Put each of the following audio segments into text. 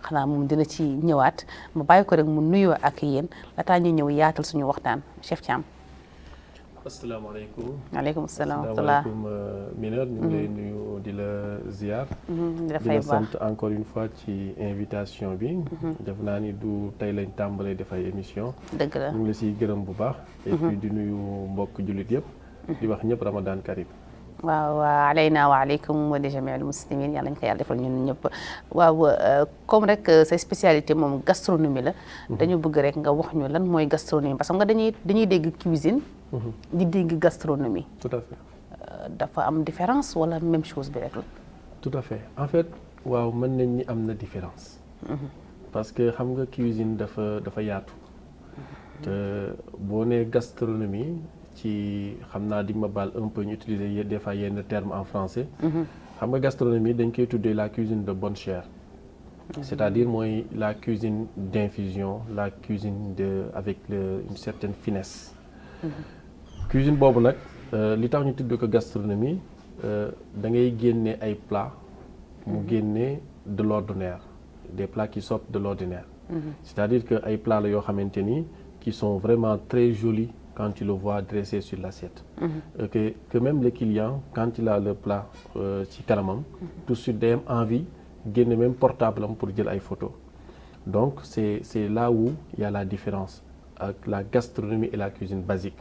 xanaa moom dina ci ñëwaat ma bàyyi ko rek mu nuyoo ak yéen laataa ñu ñëw yaatal suñu waxtaan chef Thiam. asalaamaaleykum. waaleykum salaam wa rahmatulah. asalaamaaleykum Mineur ñu ngi lay nuyu di la ziar. di la sant encore une fois ci invitation bi. def naa ni du tey lañ tàmbalee dafay émission. dëgg la ñu ngi la siy gërëm bu baax. et puis di nuyu mbokk jullit yëpp. di wax ñëpp Ramadan Karim. waaw alayna wa aleykum wa li jamiil muslimin yàlla ñu ko yàlla defal ñun ñëpp waaw comme rek sa spécialité moom gastronomie la. dañu bëgg rek nga wax ñu lan mooy gastronomie parce que nga dañuy dégg cuisine. di dégg gastronomie. tout à fait. dafa am différence wala même chose bi rek la. tout à fait en fait waaw mën nañ ni am na différence. parce que xam nga cuisine dafa yaatu. te boo nee gastronomie ci xam naa di ma baal un peu ñu utiliser des fois yenn termes en français. xam nga gastronomie dañ koy tuddee la cuisine de bonne chère. c'est-à-dire mooy la cuisine d'infusion la cuisine avec une certaine finesse. Cuisine boobu nag li tax ñu tudd ko gastronomie da ngay génne ay plats mu génne de l'ordinaire des plats qui sortent de l'ordinaire. C'est-à-dire que ay plats la yoo xamante ni qui sont vraiment très jolis quand tu le vois dressé sur l'assiette. Que même le client quand il a le plat ci kanamam tout de suite day am envie génne même portable am pour jël ay photos. Donc c'est là où il y a la différence avec la gastronomie et la cuisine basique.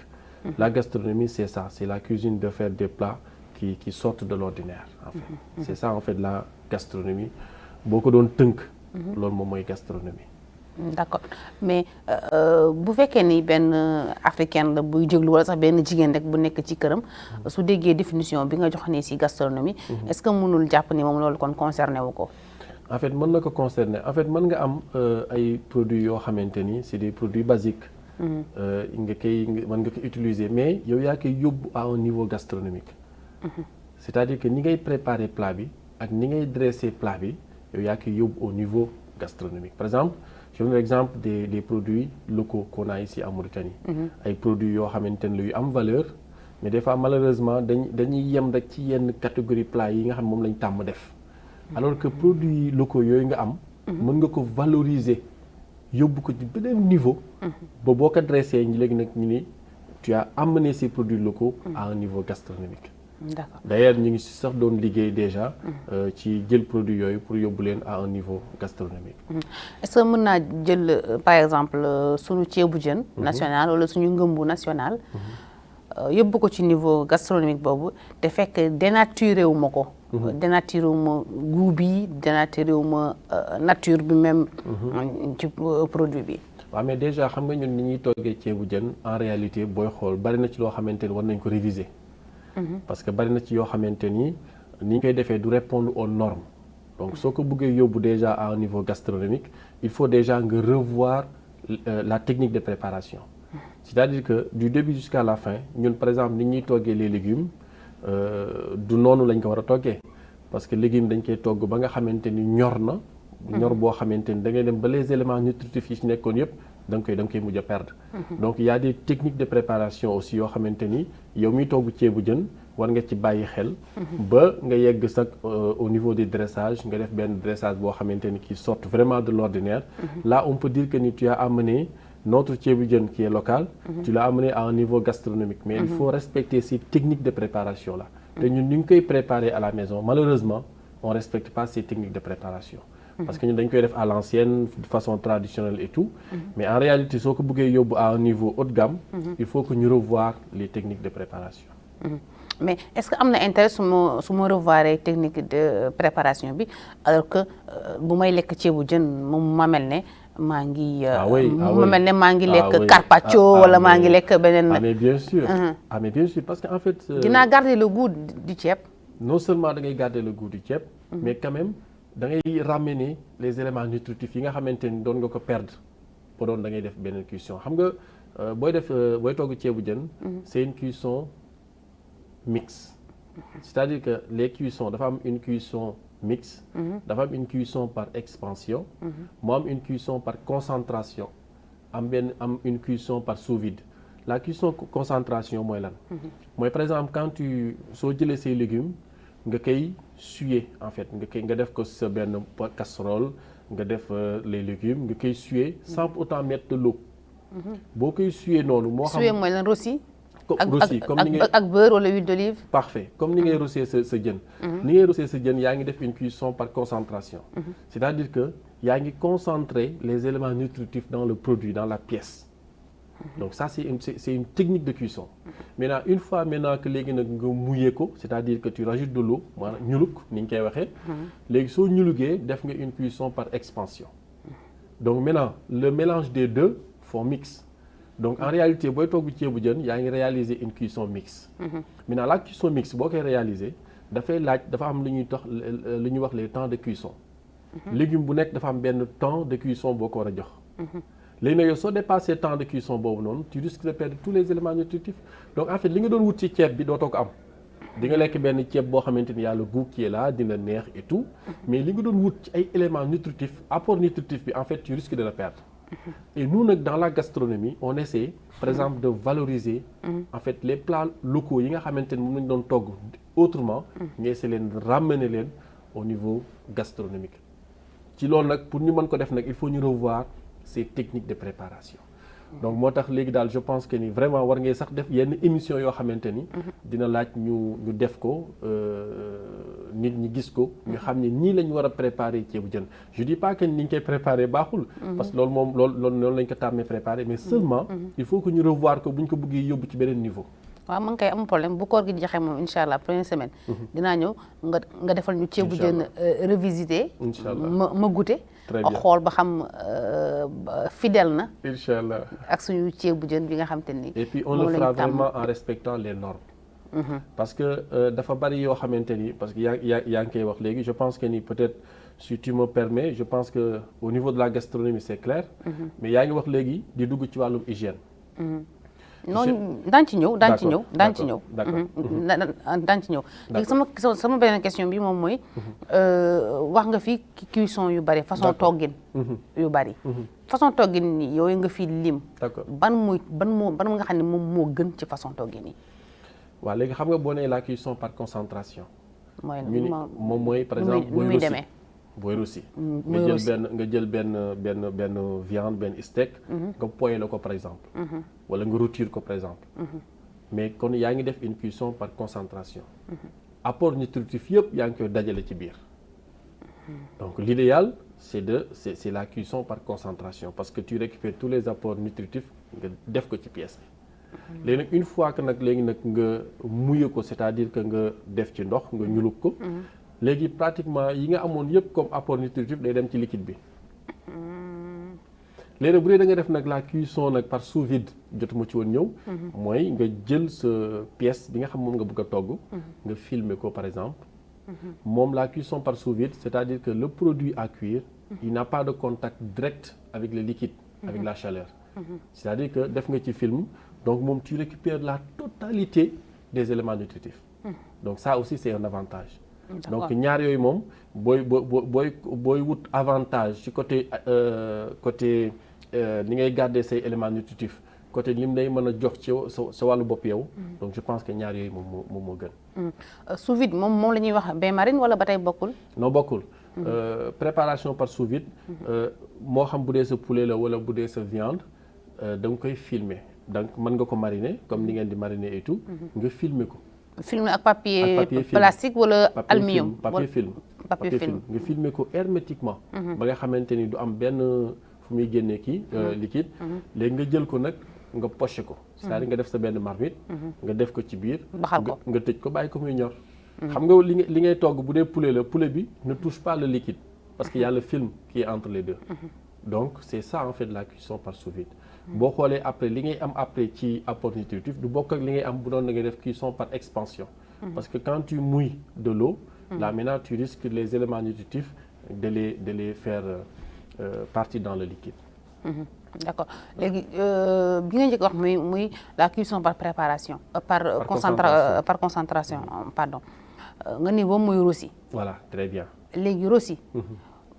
La gastronomie c'est ça, c'est la cuisine de faire des plats qui sortent de l'ordinaire en fait. C'est ça en fait la gastronomie boo ko doon tënk. loolu moom mooy gastronomie. D'accord mais bu fekkee ni benn africaine la buy jéglu wala sax benn jigéen rek bu nekk ci këram su déggee définition bi nga jox ne ci gastronomie. Est-ce que mënul jàpp ni moom loolu kon concerné wu ko. En fait mën na ko concerner en fait mën nga am ay produits yoo xamante ni c'est des produits basiques. nga koy mën nga ko utiliser mais yow yaa koy yóbbu à un niveau gastronomique. C'est-à-dire que ni ngay préparer plat bi ak ni ngay dresser plat bi yow yaa koy yóbbu au niveau gastronomique. Par exemple je donne l'exemple des produits locaux qu'on a ici en Mauritanie. ay produits yoo xamante ne yu am valeur mais des fois malheureusement dañuy yem rek ci yenn catégorie plat yi nga xam moom lañ tàmm def. Alors que produits locaux yooyu nga am. mën nga ko valoriser. yóbbu ko ci beneen niveau. ba boo ko dressé ñi léegi nag ñu ni tu as amené ces produits locaux à un niveau gastronomique. D'accord. D'ailleurs ñu ngi si sax doon liggéey déjà ci jël produits yooyu pour yóbbu leen à un niveau gastronomique. Est-ce que mën naa jël par exemple suñu ceebu jën national wala suñu ngëmbu national yóbbu ko ci niveau gastronomique boobu te fekk dénaturé wu ma ko. dénaturé wu ma goût bi dénaturé wu ma nature bi même. ci produit bi. waaw mais déjà xam nga ñun ni ñuy toggee ceebu jën en réalité booy xool bari na ci loo xamante ni war nañ ko réviser. parce que bari na ci yoo xamante ni ñu koy defee du répondre aux normes. donc soo ko bëggee yóbbu déjà à un niveau gastronomique il faut déjà nga revoir la technique de préparation. c'est-à-dire que du début jusqu'à la fin ñun par exemple ni ñuy toggee les légumes du noonu lañ ko war a toggee parce que légumes dañ koy togg ba nga xamante ni ñor na. ñor boo xamante ni da ngay dem ba les éléments nutritifs yi ci nekkoon yëpp da nga koy mujj a perdre. donc il y a des techniques de préparation aussi yoo xamante ni yow miy togg ceebu jën war nga ci bàyyi xel. ba nga yegg sax au niveau du dressage nga def benn dressage boo xamante ni qui sort vraiment de l'ordinaire. Là on peut dire que ni tu as amené notre ceebu jën qui est local. tu l'as amené à un niveau gastronomique. mais il faut respecter ces techniques de préparation là. te ñun ñu ngi koy préparer à la maison malheureusement on respecte pas ces techniques de préparation. parce que ñun dañ koy def à l'ancienne de façon traditionnelle et tout. mais en réalité soo ko bëggee yóbbu à un niveau haut de gamme. il faut que ñu revoir les techniques de préparation. mais est-ce que am na intérêt su ma revoir technique de préparation bi alors que bu may lekk ceebu jën moom ma mel ne maa ngi. ma mel ne maa ngi lekk carpaccio wala maa ngi lekk beneen. mais bien sûr. mais bien sûr parce que en fait. dinaa garder le goût du ceeb. non seulement da ngay garder le goût du ceeb. mais quand même. da ngay ramener les éléments nutritifs yi nga xamante ni doon nga ko perdre ba doon da ngay def benn cuisson xam nga booy togg ceebu jën. c'est une cuisson mixte. c'est-à-dire que les cuissons dafa am une cuisson mixte. dafa am une cuisson par expansion. mu am une cuisson par concentration. am une cuisson par sous-vide. la cuisson concentration mooy lan. mooy par exemple quand soo jëlee say légumes nga koy suer en fait nga def ko sa benn casserole nga def les légumes nga koy suer sans pour autant mettre de l'eau boo koy suer noonu moo xam suer mooy lan rossi comme ni ngay ak beurre wala huile d'olive. parfait comme ni ngay rosser sa jën ni ngay rosser sa jën yaa ngi def une cuisson par concentration c'est-à-dire que yaa ngi concentrer les éléments nutritifs dans le produit dans la pièce donc ça c'est une technique de cuisson maintenant une fois que léegi nag nga mouiller ko c'est-à-dire que tu rajoutes de l'eau maanaam ñuluk ni ñu koy waxee léegi soo ñulugee def nga une cuisson par expansion donc maintenant le mélange des deux font mix donc en réalité booy togg ceebu jën yaa ngi réaliser une cuisson mixte maintenant la cuisson mixte boo koy réaliser dafa am lu ñuy wax les temps de cuisson légume bu nekk dafa am benn temps de cuisson boo ko war a jox léegi nag yow soo dépassé temps de cuisson boobu noonu tu risques de perdre tous les éléments nutritifs donc en fait li nga doon wut ci ceeb bi dootoo ko am di nga lekk benn ceeb boo xamante ni y a le goût qui est là dina neex et tout mais li nga doon wut ci ay éléments nutritifs apport nutritif bi en fait tu risques de le perdre et nous nag dans la gastronomie on essaie par exemple de valoriser en fait les plats locaux yi nga xamante ni moom lañu doon togg autrement ñu essaie leen ramener leen au niveau gastronomique ci loolu nag pour ñu mën ko def nag il faut ñu revoir ces techniques de préparation donc moo tax léegi daal je pense que ni vraiment war ngay sax def yenn émission yoo xamante ni dina laaj ñu def ko nit ñi gis ko ñu xam ne nii la ñu war a préparer ceebu jën je dis pas que ni ñu koy préparer baaxul parce que loolu lañ ko tàmmee préparer mais seulement il faut que ñu revoir ko bu ñu ko bëggee yóbbu ci beneen niveau waaw man kay am problème bu koor gi jeexee moom incha allah première semaine dinaa ñëw nga defal ñu ceebu jën revisité ma goûter xool ba xam fidèle na incha allah ak suñu ceebu jën bi nga xam te ni et puis on le fera vraiment en respectant les normes parce que dafa bari yoo xamante ni parce que yaa ngi koy wax léegi je pense que ni peut-être si tu me permets je pense que au niveau de la gastronomie c'est clair mais yaa ngi wax léegi di dugg ci wàllum hygiène noonu daan ci ñëw léegi sama beneen question bi moom mooy wax nga fi cuisson yu bari façon toggin yu bari façon toggin ni yooyu nga fi lim ban nga xam ne moom moo gën ci façon toggin yi waaw léegi xam nga boo nee la cuisson par concentration moom mooy par exemple booy roussi nga jël benn viande benn steak nga poêler la ko par exemple wala nga rôtir ko par exemple mais kon yaa ngi def une cuisson par concentration apport nutritif yëpp yaa ngi koy dajale ci biir donc l'idéal c'est la cuisson par concentration parce que tu récupères tous les apports nutritifs nga def ko ci pièce bi léegi nag une fois que nag léegi nag nga mouiller ko c'est-à-dire que nga def ci ndox nga ñulug ko léegi pratiquement yi nga amoon yëpp comme apport nutritif day dem ci liquide bi léegi bu dee da nga def nag la cuisson nag par sous vide jotuma ci woon ñëw mooy nga jël sa pièce bi nga xam moom nga bëgg a togg nga filmer ko par exemple moom la cuisson par sous vide c'est-à-dire que le produit à cuire il n'a pas de contact direct avec le liquide avec la chaleur c'est-à-dire que def nga ci film donc moom tu récupères la totalité des éléments nutritifs donc ça aussi c'est un avantage donc ñaar yooyu moom booy wut avantage ci côté ni ngay garder say éléments nutritifs côté lim day mën a jox ci sa wàllu bopp yow donc je pense que ñaar yooyu moom moo gën sous vide moom la ñuy wax bain marine wala ba tey bokkul non bokkul préparation par sous vide moo xam bu dee sa poulet la wala bu dee sa viande da nga koy filmer donc mën nga ko mariner comme ni ngeen di mariner et tout nga filmer ko film ak papier plastique wala aluminium papier film nga filmer ko hermétiquement ba nga xamante ni du am benn fu muy génnee kii liquide léegi nga jël ko nag nga poché ko c'est-à-dire nga def sa benn marmite nga def ko ci biir nga tëj ko bàyyi ko muy ñor xam nga li ngay togg bu dee poulet la poulet bi ne touche pas le liquide parce qu'il y a le film qui est entre les deux donc c'est ça en fait la cuisson par sous vide boo xoolee après li ngay am après ci apport nutritif du bokk ak li ngay am bu doon da ngay def cuisson par expansion parce que quand tu mouilles de l'eau là maintenant tu risques les éléments nutritifs de les faire partir dans le liquide d'accord léegi bi nga njëkk wax muy la cuisson par préparation par concentration pardon nga ni boobu muy roussi voilà très bien léegi roussi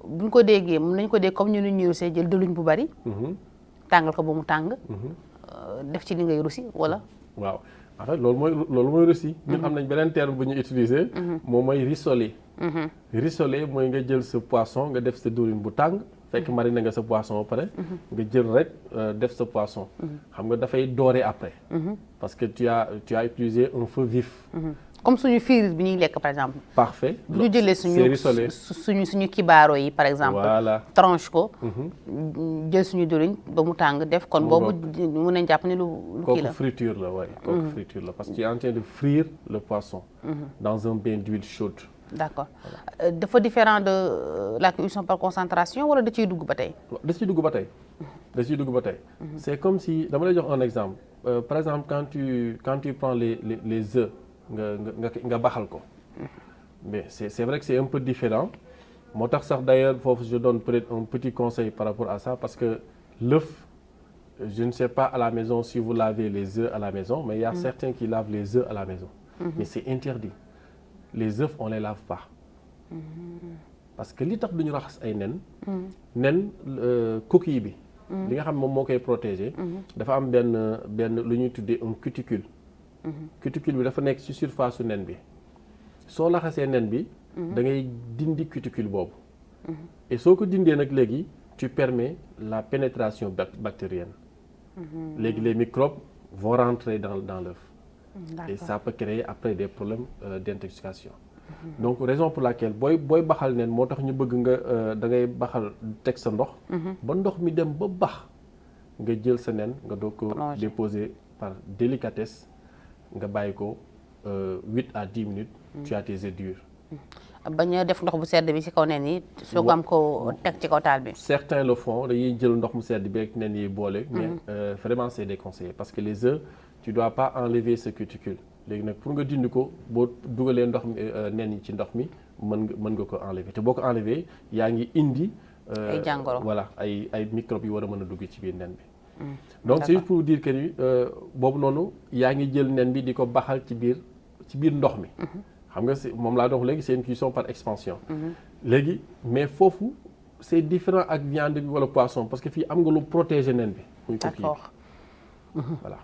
bu ñu ko déggee mën nañu ko dégg comme ñu ni ñuy roussi jël dëluñ bu bari tàngal ko ba mu tàng def ci li ngay roussi wala waaw en fait loolu mooy Russie. ñun am nañ beneen terme bu ñu utiliser. moom mooy rissoler. Rissoler mooy nga jël sa poisson nga def sa diwlin bu tàng. fekk mariner nga sa poisson ba pare. nga jël rek def sa poisson. xam nga dafay dorer après. parce que tu as utilisé un feu vif. comme suñu firir bi ñuy lekk par exemple. parfait bu ñu jëlee suñu kibaaro yi par exemple. voilà tranche ko. jël suñu diwlin ba mu tàng def kon boobu mën nañ jàpp ni lu kii la. kooku friture la waaye. kooku friture la parce que tu es en train de frire le poisson. dans un bain d'huile chaude. d'accord dafa différent de la cuisson par concentration wala da ciy dugg ba tey. da ciy dugg ba tey. c'est comme si dama lay jox un exemple par exemple quand tu prends les œufs nga baxal ko. mais c'est vrai que c'est un peu différent moo tax sax d'ailleurs foofu je donne peut-être un petit conseil par rapport à ça parce que l'œuf je ne sais pas à la maison si vous lavez les œufs à la maison mais il y a certains qui lavent les œufs à la maison. mais c'est interdit. les œufs on les lave pas. parce que li tax duñu raxas ay nen coquille bi. li nga xam moom moo koy protéger. dafa am benn lu ñuy tuddee un cuticule. cuticule bi dafa nekk ci surface su nen bi soo laxasee nen bi. da ngay dindi cuticule boobu. et soo ko dindee nag léegi tu permets la pénétration bactérienne. léegi les microbes vont rentrer dans l'œuf. et ça peut créer après des problèmes d'intoxication. donc raison pour laquelle booy baxal nen moo tax ñu bëgg nga da ngay baxal teg sa ndox. ba ndox mi dem ba bax nga jël sa nen nga doog ko déposer par délicatesse nga bàyyi ko 8 à 10 minutes. tu as tes œufs durs. bañ a def ndox bu sedd bi ci kaw nen yi. soo ko am ko teg ci kaw taal bi. certains le font dañuy jël ndox mu sedd bi ak nen yi boole. mais vraiment c'est déconseillé parce que les œufs tu dois pas enlever ce cuticule. léegi nag pour nga dindi ko boo dugalee ndox mi nen yi ci ndox mi mën nga ko enlever te boo ko enlever yaa ngi indi. ay jàngoro voilà ay microbes yi war a mën a dugg ci biir nen bi. donc c'est juste pour dire que ni boobu noonu yaa ngi jël nen bi di ko baxal ci biir ndox mi. xam nga moom laa dox léegi c'est une cuisson par expansion. léegi mais foofu c'est différent ak viande bi wala poisson parce que fii am nga lu protéger nen bi. muy coquille bi. Voilà.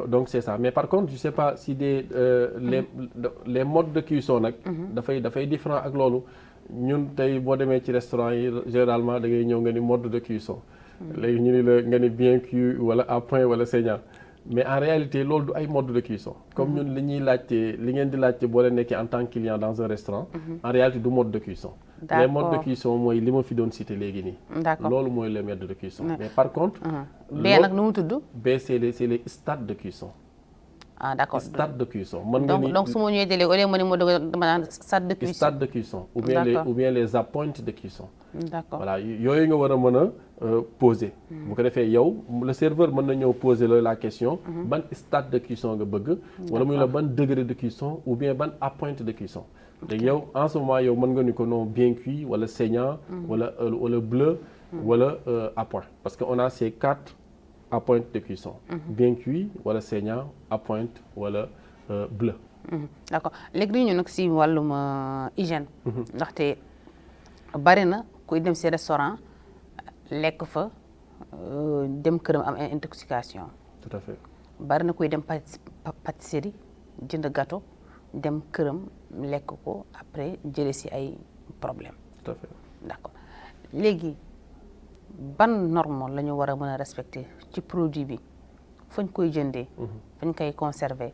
Donc c'est ça mais par contre je sais pas si les modes de cuisson nag. dafay différent ak loolu ñun tey boo demee ci restaurant yi généralement da ngay ñëw nga ni mode de cuisson. léegi ñu ni la nga ni bien cuit wala à point wala saignant mais en réalité loolu du ay mode de cuisson. comme ñun li ngeen di laajte boo leen nekkee en tant que client dans un restaurant. en réalité du mode de cuisson. les modes de cuisson mooy li ma fi doon cité léegi nii. d'accord loolu mooy les modes de cuisson. mais par contre. bee nag nu mu tudd. bee c'est les stades de cuisson. ah d'accord stade de cuisson. mën nga ni donc su ma ñëwee léegi au lieu ma ni ma dama naan stade de cuisson. stade de cuisson ou bien les appointes de cuisson. d'accord voilà yooyu nga war a mën a poser. bu ko defee yow le serveur mën na ñëw poser la question. ban stade de cuisson nga bëgg. wala muy la ban degré de cuisson ou bien ban appointe de cuisson. léegi yow en ce moment yow mën nga ni ko non bien cuit wala saignant. wala bleu. wala à point parce que on a ces 4 appointes de cuisson. bien cuit wala saignant à pointe wala bleu. d'accord léegi dañu ñëw nag si wàllum hygiène. ndaxte bari na kuy dem si restaurant lekk fa dem këram am intoxication. tout à fait. bari na kuy dem pâtisserie jënd gâteau dem këram lekk ko après jële si ay problème. tout à fait. d'accord léegi ban norme la ñu war a mën a respecter ci produit bi fañ koy jëndee. fañ koy conserver.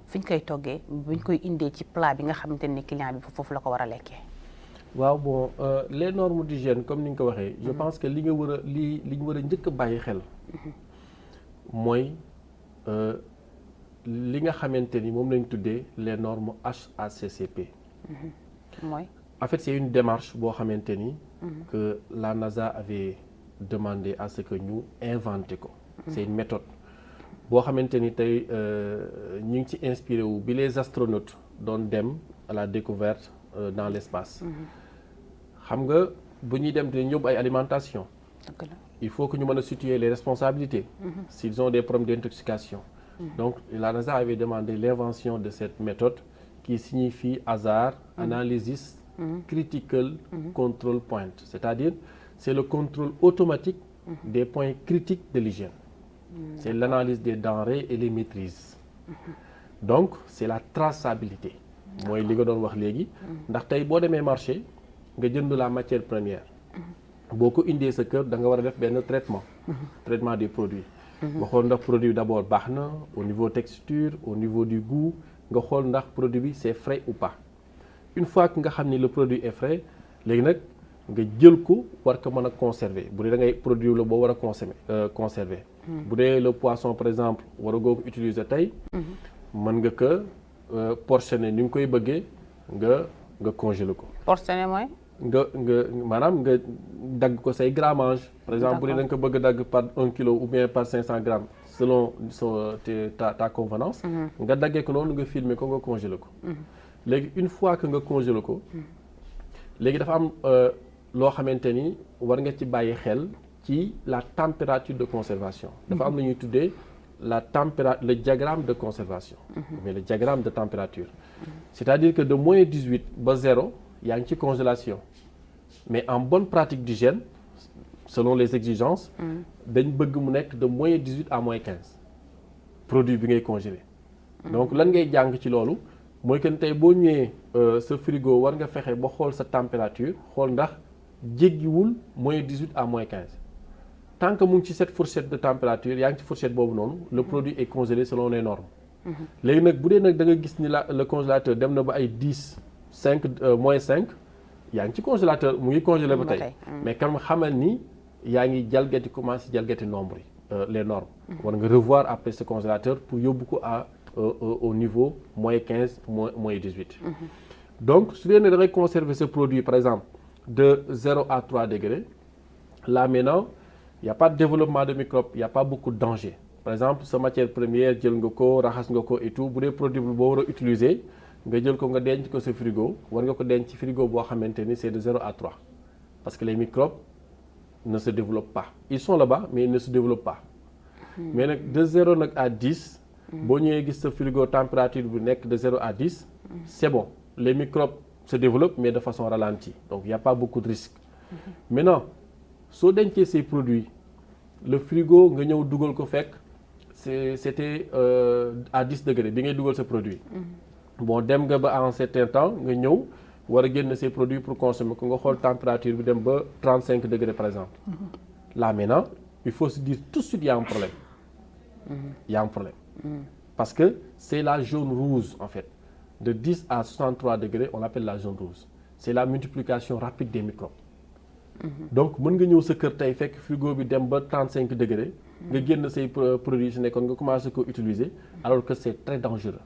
fiñ koy toggee buñ koy indee ci plat bi nga xamante ni client bi foofu la ko war a lekkee. waaw bon les normes d'hygiène comme ni nga ko waxee. je pense que li ñu war a njëkk a bàyyi xel. mooy li nga xamante ni moom lañ tuddee les normes HACCP. mooy. en fait c'est une démarche boo xamante ni. que la NASA avait demandé à ce que ñu inventé ko. c'est une méthode boo xamante ni tey ñu ngi ci inspiré wu bi les astronautes doon dem à la découverte dans l'espace. xam nga bu ñuy dem dinañ yóbbu ay alimentation. il faut que ñu mën a situer les responsabilités. s'ils ont des problèmes d'intoxication. donc la NASA avait demandé l'invention de cette méthode qui signifie hasard, analysis, critical control point, c'est-à-dire c'est le contrôle automatique des points critiques de l'hygiène. C'est l'analyse des denrées et les maîtrises. donc c'est la traçabilité mooy li nga doon wax léegi ndax tey boo demee marché nga jënd la matière première boo ko indee sa kër da nga war a def benn traitement des produits nga xool ndax produit d'abord baax na au niveau texture au niveau du goût nga xool ndax produit bi c'est frais ou pas une fois que nga xam ni le produit est frais léegi nag nga jël ko war ko mën a conserver bu dee da ngay produit la boo war a conserver bu dee le poisson par exemple war a goo ko utiliser tey mën nga ko portionner ni nga koy bëggee nga congeler ko. portionner mooy. nga maanaam nga dagg ko say grammage par exemple bu dee da nga ko bëgg a dagg par 1 kilo ou bien par 500 grammes selon ta convenance nga daggee ko noonu nga filmer ko nga congeler ko léegi une fois que nga congeler ko léegi dafa am loo xamante ni war nga ci bàyyi xel ci la température de conservation dafa am lu ñuy tuddee le diagramme de conservation mais le diagramme de température c'est-à-dire que de moins 18 ba 0 yaa ngi ci congélation mais en bonne pratique d'hygiène selon les exigences dañ bëgg mu nekk de moins 18 à moins 15 produit bi ngay congeler donc lan ngay jàng ci loolu mooy que tey boo ñëwee sa frigo war nga fexe ba xool sa température xool ndax jéggiwul moins 18 à moins 15 tant que mu ngi ci cette fourchette de température yaa ngi ci fourchette boobu noonu le produit est congelé selon les normes léegi nag bu dee nag da nga gis ni le congélateur dem na ba ay 10 moins 5 yaa ngi ci congélateur mu ngi congelé ba tey mais quand même xamal ni yaa ngi jalgati commencé jalgati nombre yi les normes war nga revoir après ce congélateur pour yóbbu ko au niveau moins 15 moins 18 donc su dee ne da ngay conserver ce produit par exemple de 0 à 3 degrés là maintenant il y a pas de développement de microbes il y a pas beaucoup de danger par exemple sa matière première jël nga ko raxas nga ko et tout bu dee produit bi boo war a utiliser nga jël ko nga denc ko sa frigo war nga ko denc ci frigo boo xamante ni c'est de 0 à 3 parce que les microbes ne se développent pas ils sont là-bas mais ils ne se développent pas mais nag de 0 nag à 10 boo ñëwee gis sa frigo température bu nekk de 0 à 10 c'est bon les microbes se développent mais de façon ralentie donc il y a pas beaucoup de risques maintenant soo dencee ces produits le frigo nga ñëw dugal ko fekk c'était à 10 degrés bi ngay dugal sa produit bon dem nga ba à un certain temps nga ñëw war a génn ces produits pour consommer ko nga xool température bi dem ba 35 degrés par exemple là maintenant il faut se dire tout de suite il y a un problème il y a un problème parce que c'est la zone rouge en fait de 10 à 63 degrés on l'appelle la zone rouge c'est la multiplication rapide des microbes donc mën nga ñëw sa kër tey fekk frigo bi dem ba 35 degrés nga génn say produits si nekkoon nga commencé ko utiliser alors que c'est très dangereux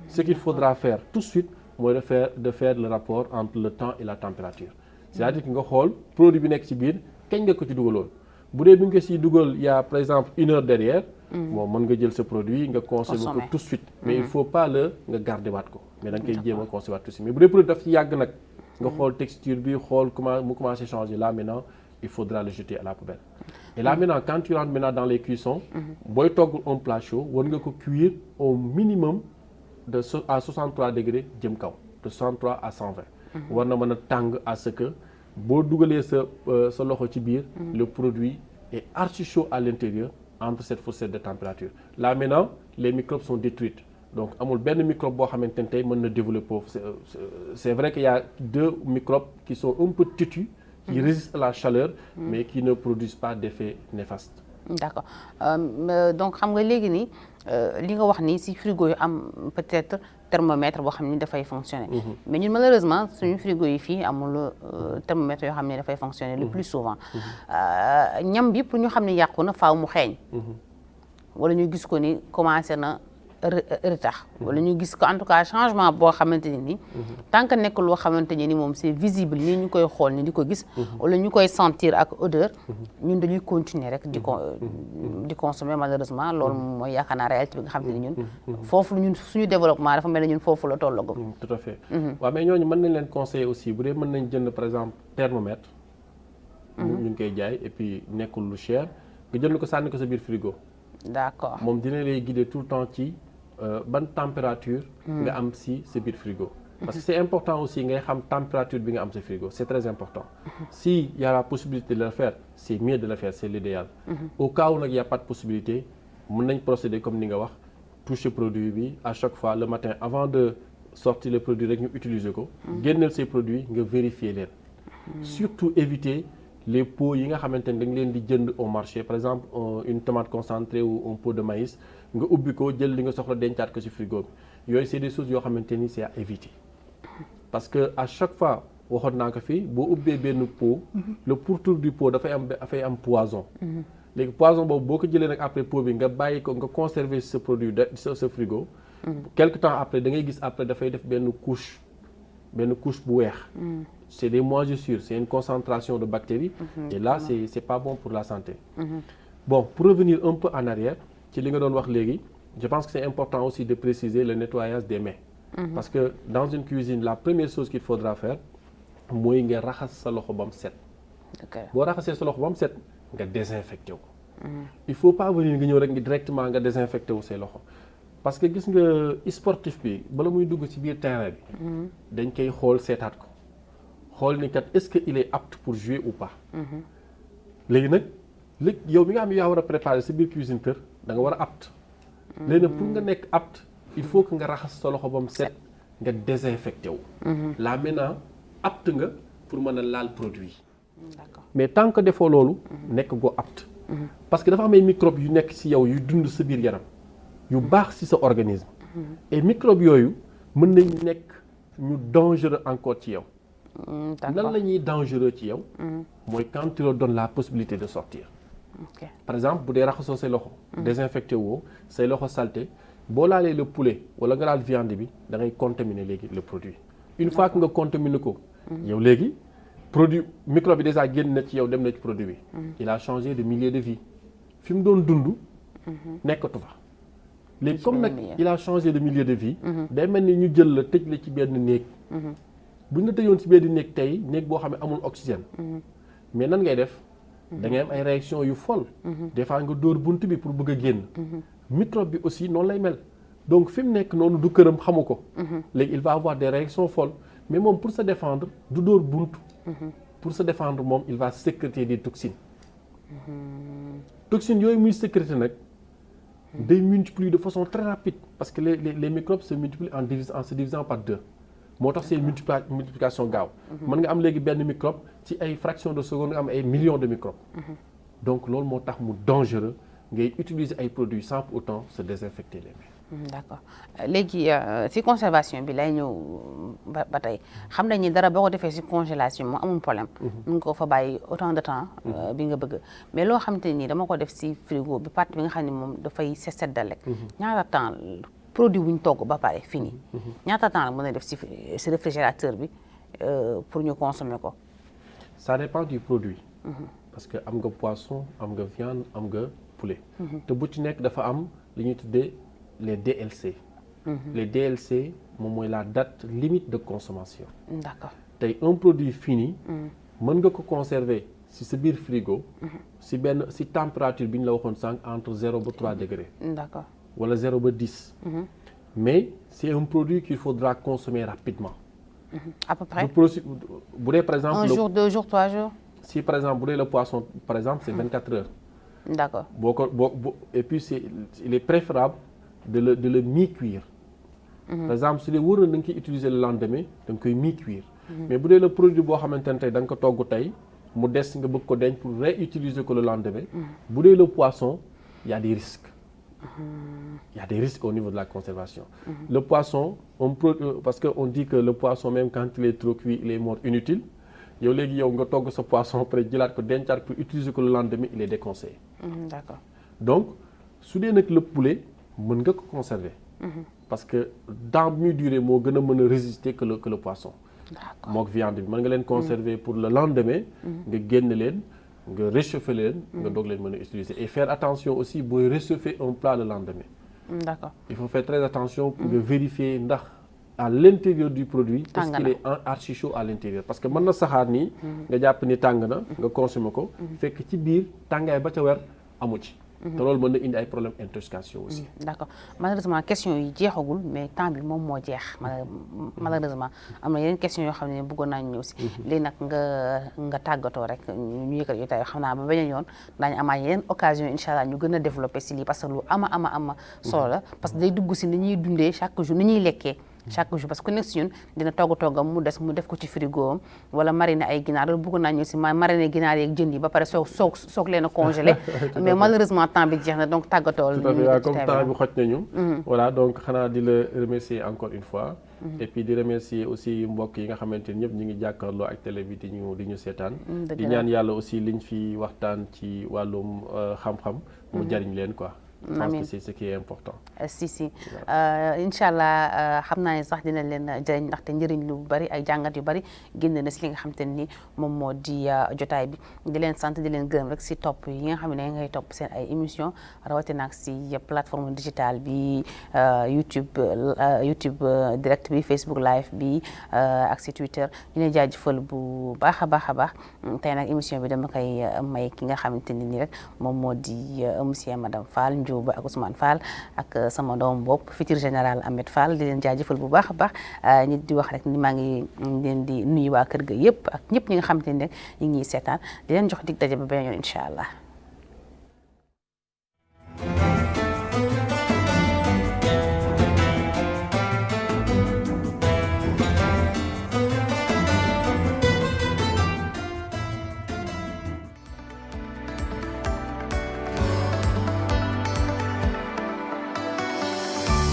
ce qu'il faudra faire tout de suite mooy de faire le rapport entre le temps et la température c'est-à-dire que nga xool produit bi nekk ci biir kañ nga ko ci dugaloon bu dee bi nga siy dugal il y a par exemple 1 heure derrière bon mën nga jël sa produit nga consommer ko tout de suite mais il faut pas nga garder waat ko mais da nga koy jéem a consommer waat tout de suite mais bu dee produit daf ci yàgg nag nga xool texture bi xool comment mu commencé changer là maintenant il faudra le jeter à la poubelle et là maintenant quand tu rentres maintenant dans les cuissons booy togg un plat chaud war nga ko cuire au minimum à 63 degrés jëm kaw de 63 à 120 war na mën a tàng à ce que boo dugalee sa loxo ci biir le produit est archi chaud à l'intérieur entre cette fourchette de température là maintenant les microbes sont détruits donc amul benn microbe boo xamante ne tey mën na développer c'est vrai qu'il y a 2 microbes qui sont un peu têtus qui résistent à la chaleur mais qui ne produisent pas d'effet néfaste. D'accord donc xam nga léegi nii li nga wax nii ci frigo yu am peut-être thermomètre boo xam ni dafay fonctionner mais ñun malheureusement suñu frigo yi fii amul thermomètre yoo xam ne dafay fonctionner le plus souvent ñam bi pour ñu xam ne yàqu na faaw mu xeeñ wala ñu gis ko ni commencé na retax wala ñu gis ko en tout cas changement boo xamante ni tant que nekk loo xamante ni moom c'est visible nii ñu koy xool ni di ko gis wala ñu koy sentir ak odeur ñun dañuy continuer rek di consommer malheureusement loolu mooy yaakaar naa réalité bi nga xamante ni ñun foofu ñun suñu développement dafa mel ne ñun foofu la tollagum tout à fait waaw mais ñooñu mën nañ leen conseiller aussi bu dee mën nañ jënd par exemple thermomètre ñu ngi koy jaay et puis nekkul lu cher nga jënd ko sànni ko sa biir frigo d'accord moom dina lay guider tout le temps ci ban température nga am si sa biir frigo parce que c'est important aussi ngay xam température bi nga am sa frigo c'est très important si y a la possibilité de le faire c'est mieux de le faire c'est l'idéal au cas où nag y a pas de possibilité mën nañ procéder comme ni nga wax toucher produit bi à chaque fois le matin avant de sortir le produit rek ñu utiliser ko. génneel ces produits nga vérifier leen. surtout éviter les pots yi nga xamante ni da nga leen di jënd au marché par exemple une tomate concentrée ou un pot de maïs nga ubbi ko jël li nga soxla dencaat ko ci frigo bi yooyu c'est des choses yoo xamante ni c'est à éviter. parce que à chaque fois waxoon naa ko fii boo ubbee benn pot. le pourtour du pot dafay am poison. léegi poison boobu boo ko jëlee nag après pot bi nga bàyyi ko nga conserver ce produit sa frigo. quelque temps après da ngay gis après dafay def benn couche bu weex. c'est des moisissures c'est une concentration de bactéries. et là c'est pas bon pour la santé. bon pour revenir un peu en arrière ci li nga doon wax léegi je pense que c'est important aussi de préciser le nettoyage des mains. parce que dans une cuisine la première chose qu'il faudra faire mooy nga raxas sa loxo ba mu set. boo raxasee sa loxo ba mu set nga désinfecté ko. il faut pas venir nga ñëw rek directement nga désinfecté wu say loxo parce que gis nga sportif bi bala muy dugg ci biir terrain bi. dañ koy xool seetaat ko xool ni kat est-ce que il est apte pour jouer ou pas. léegi nag yow mi nga xam ne yaa war a préparer sa biir cuisine kër da nga war a apte. léegi nag pour nga nekk apte il faut que nga raxas sa loxo ba mu set nga désinfecté wu. là maintenant apte nga pour mën a laal produit. d'accord mais tant que defoo loolu. nekk goo apte. parce que dafa am ay microbes yu nekk ci yow yu dund sa biir yaram yu baax ci sa organisme. et microbes yooyu mën nañ nekk ñu dangereux encore ci yow. nan la ñuy dangereux ci yow. mooy quand tu leur donnes la possibilité de sortir. ok par exemple bu dee raxasoo say loxo. désinfecté woo say loxo salté boo laalee le poulet wala nga laal viande bi da ngay contaminer léegi le produit. une fois que nga contaminer ko. yow léegi produit microbe bi déjà génn na ci yow dem na ci produit bi. il a changé de milieu de vie fi mu doon dund. nekkatu fa. léegi comme nag il a changé de milieu de vie. day mel ni ñu jël la tëj la ci benn néeg. bu ñu la tëjoon ci benn néeg tey néeg boo xam ne amul oxygène. mais nan ngay def. da ngay am ay réaction yu folle. des fois nga dóor bunt bi pour bëgg a génn. microbe bi aussi noonu lay mel. donc fi mu nekk noonu du këram xamu ko. léegi il va avoir des réactions folles mais moom pour se défendre du dóor bunt. pour se défendre moom il va sécréter des toxines. toxines yooyu muy sécréter nag day multiplier de façon très rapide parce que les microbes se multiplient en se divisant par 2. moo tax c'est multiplication gaaw. mën nga am léegi benn microbe ci ay fraction de seconde nga am ay millions de microbes. donc loolu moo tax mu dangereux ngay utiliser ay produits sans pour autant se désinfecter les mains. d'accord léegi ci conservation bi lay ñëw ba tey xam nañ ni dara boo ko defee ci congélation moo amul problème. mën nga ko fa bàyyi autant de temps. bi nga bëgg mais loo xamante ni dama ko def ci frigo bi partie bi nga xam ne moom dafay seddal rek. ñaata temps produit bu ñu togg ba pare fini. ñaata temps la mën a def ci réfrigérateur bi pour ñu consommer ko. ça dépend du produit. parce que am nga poisson am nga viande am nga poulet. te bu ci nekk dafa am li ñuy tuddee les DLC. les DLC moom mooy la date limite de consommation. d'accord tey un produit fini. mën nga ko conserver ci sa biir frigo. ci température bi ñu la waxoon sànq entre 0 ba 3 degrés. d'accord wala 0 ba 10. mais c'est un produit qu'il faudra consommer rapidement. à peu près bu dee par exemple. 1 jour 2 jours 3 jours. si par exemple bu dee le poisson par exemple c'est 24 heures. d'accord et puis il est préférable de le mi-cuire. par exemple su dee wóor na da nga koy utiliser le lendemain da nga koy mi-cuire. mais bu dee le produit boo xamante ne tey da nga ko togg tey mu des nga bëgg ko denc pour réutiliser ko le lendemain. bu dee le poisson il y a des risques. Il y a des risques au niveau de la conservation. Le poisson parce que on dit que le poisson même quand il est trop cuit il est mort inutile. yow léegi yow nga togg sa poisson après jëlaat ko dencaat pour utiliser ko le lendemain il est déconseillé. d'accord donc su dee nag le poulet mën nga ko conserver. parce que dans muy durée moo gën a mën a résister que le poisson. d'accord mook viande bi mën nga leen conserver pour le lendemain. nga génn leen nga réchauffer leen. nga doog leen mën a utiliser et faire attention aussi booy réchauffer un plat le lendemain. d'accord il faut faire très attention pour nga vérifier ndax. à l'intérieur du produit est-ce qu'il est archi chaud à l'intérieur parce que mën na saxaar nii nga jàpp ni tàng na nga consommer ko fekk ci biir tàngaay ba ca wer amu ci te loolu mën na indi ay problème intoxication aussi. d'accord malheureusement question yi jeexagul mais temps bi moom moo jeex malheureusement am na yeneen question yoo xam ne bëggoon naa ñëw si léegi nag nga tàggatoo rek ñu yëkkat yu tey xam naa ba beneen yoon daañu amaat yeneen occasion incha allah ñu gën a développé si lii parce que lu ama solo la parce que day dugg si ni ñuy dundee chaque jour ni ñuy lekkee chaque jour parce que ku nekk si ñun dina toggam mu des mu def ko ci frigo am wala mariner ay ginaar loolu bëgg naa ñëw si mariner ginaar yeeg jën yi ba pare soog leen a congelé mais malheureusement temps bi jeex na donc tàggatool comme temps bi xoj nañu voilà donc xanaa di la remercier encore une fois et puis di remercier aussi mbokk yi nga xamante ni ñëpp ñu ngi jàkkaarloo ak télé bi di ñu seetaan di ñaan yàlla aussi liñ fi waxtaan ci wàllum xam-xam mu jariñ leen quoi. Je pense que c'est ce qui est important. Si incha allah xam naa ne sax dina leen jëriñ ndaxte njëriñ lu bari ay jàngat yu bari génn na si li nga xamante ni moom moo di jotaay bi di leen sant di leen gërëm rek si topp yi nga xam ne ngay topp seen ay émission rawatina ak si plateforme digitale bi YouTube direct bi Facebook live bi ak si Twitter ñu leen jaajëfal bu baax a baax tey nag émission bi dama koy may ki nga xamante ni rek moom moo di monsieur madame Fall Ndioba ak Ousmane Fall ak sama doom bopp futur général Ahmed Fall di leen jaajëfal bu baax a baax ñi di wax rek ni maa ngi leen di nuyu waa kër ga yëpp ak ñëpp ñi nga xamante ni rek ñu ngi seetaan di leen jox dig daje ba beneen yoon incha allah.